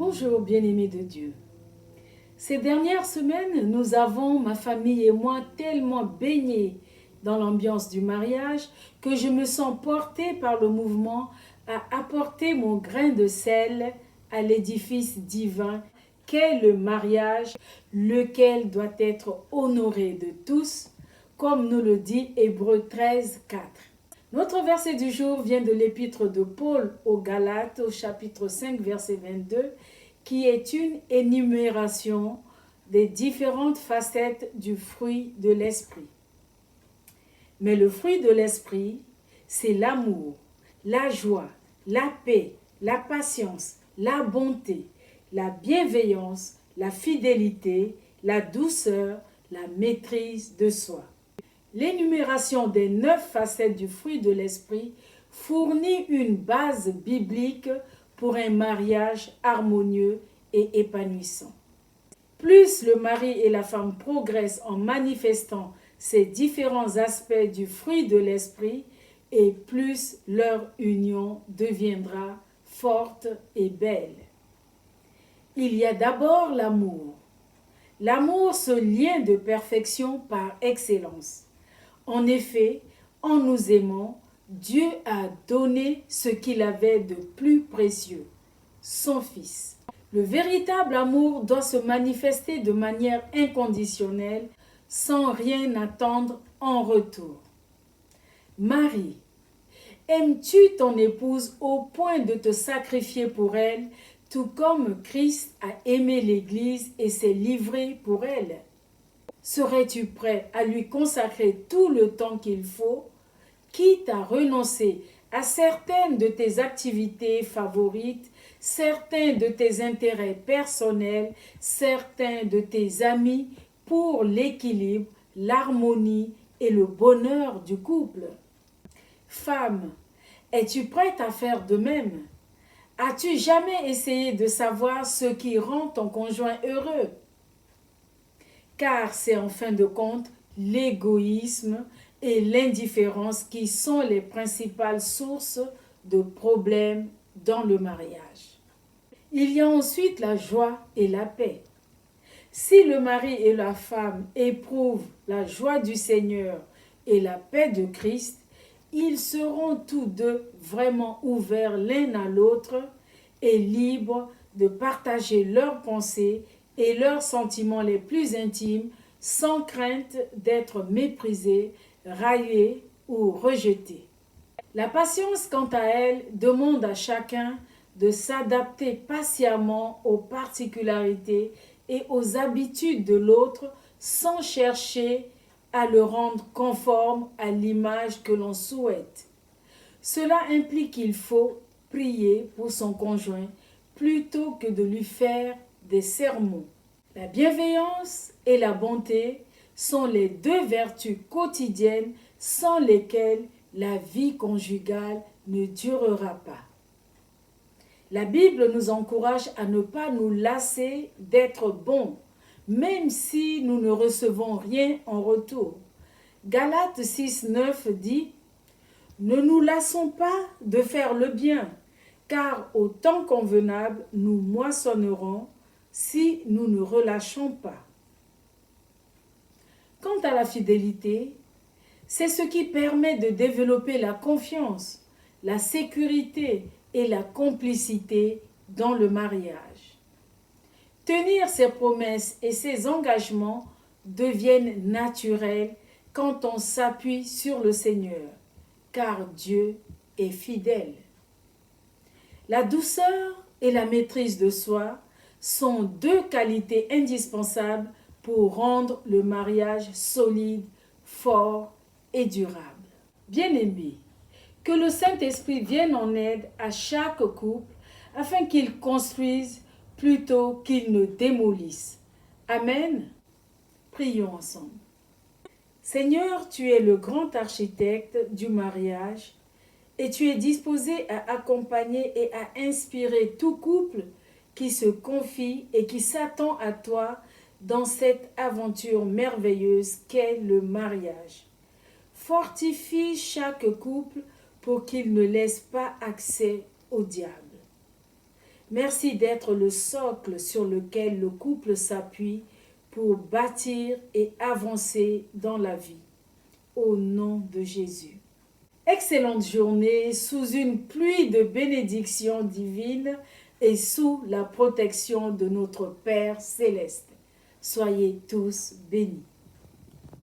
Bonjour bien-aimés de Dieu. Ces dernières semaines, nous avons, ma famille et moi, tellement baignés dans l'ambiance du mariage que je me sens portée par le mouvement à apporter mon grain de sel à l'édifice divin qu'est le mariage, lequel doit être honoré de tous, comme nous le dit Hébreux 13, 4. Notre verset du jour vient de l'épître de Paul aux Galates au chapitre 5 verset 22 qui est une énumération des différentes facettes du fruit de l'esprit. Mais le fruit de l'esprit, c'est l'amour, la joie, la paix, la patience, la bonté, la bienveillance, la fidélité, la douceur, la maîtrise de soi. L'énumération des 9 facettes du fruit de l'esprit fournit une base biblique pour un mariage harmonieux et épanouissant. Plus le mari et la femme progressent en manifestant ces différents aspects du fruit de l'esprit, et plus leur union deviendra forte et belle. Il y a d'abord l'amour. L'amour, ce lien de perfection par excellence. En effet, en nous aimant, Dieu a donné ce qu'il avait de plus précieux, son Fils. Le véritable amour doit se manifester de manière inconditionnelle, sans rien attendre en retour. Marie, aimes-tu ton épouse au point de te sacrifier pour elle, tout comme Christ a aimé l'Église et s'est livré pour elle? Serais-tu prêt à lui consacrer tout le temps qu'il faut, quitte à renoncer à certaines de tes activités favorites, certains de tes intérêts personnels, certains de tes amis pour l'équilibre, l'harmonie et le bonheur du couple? Femme, es-tu prête à faire de même? As-tu jamais essayé de savoir ce qui rend ton conjoint heureux? Car c'est en fin de compte l'égoïsme et l'indifférence qui sont les principales sources de problèmes dans le mariage. Il y a ensuite la joie et la paix. Si le mari et la femme éprouvent la joie du Seigneur et la paix de Christ, ils seront tous deux vraiment ouverts l'un à l'autre et libres de partager leurs pensées et leurs sentiments les plus intimes sans crainte d'être méprisés, raillés ou rejetés. La patience, quant à elle, demande à chacun de s'adapter patiemment aux particularités et aux habitudes de l'autre sans chercher à le rendre conforme à l'image que l'on souhaite. Cela implique qu'il faut prier pour son conjoint plutôt que de lui faire des sermons. La bienveillance et la bonté sont les deux vertus quotidiennes sans lesquelles la vie conjugale ne durera pas. La Bible nous encourage à ne pas nous lasser d'être bons, même si nous ne recevons rien en retour. Galates 6, 9 dit « Ne nous lassons pas de faire le bien, car au temps convenable, nous moissonnerons si nous ne relâchons pas. » Quant à la fidélité, c'est ce qui permet de développer la confiance, la sécurité et la complicité dans le mariage. Tenir ses promesses et ses engagements deviennent naturels quand on s'appuie sur le Seigneur, car Dieu est fidèle. La douceur et la maîtrise de soi sont deux qualités indispensables pour rendre le mariage solide, fort et durable. Bien-aimés, que le Saint-Esprit vienne en aide à chaque couple afin qu'il construise plutôt qu'il ne démolisse. Amen. Prions ensemble. Seigneur, tu es le grand architecte du mariage et tu es disposé à accompagner et à inspirer tout couple qui se confie et qui s'attend à toi dans cette aventure merveilleuse qu'est le mariage. Fortifie chaque couple pour qu'il ne laisse pas accès au diable. Merci d'être le socle sur lequel le couple s'appuie pour bâtir et avancer dans la vie. Au nom de Jésus. Excellente journée sous une pluie de bénédictions divines et sous la protection de notre Père céleste. Soyez tous bénis.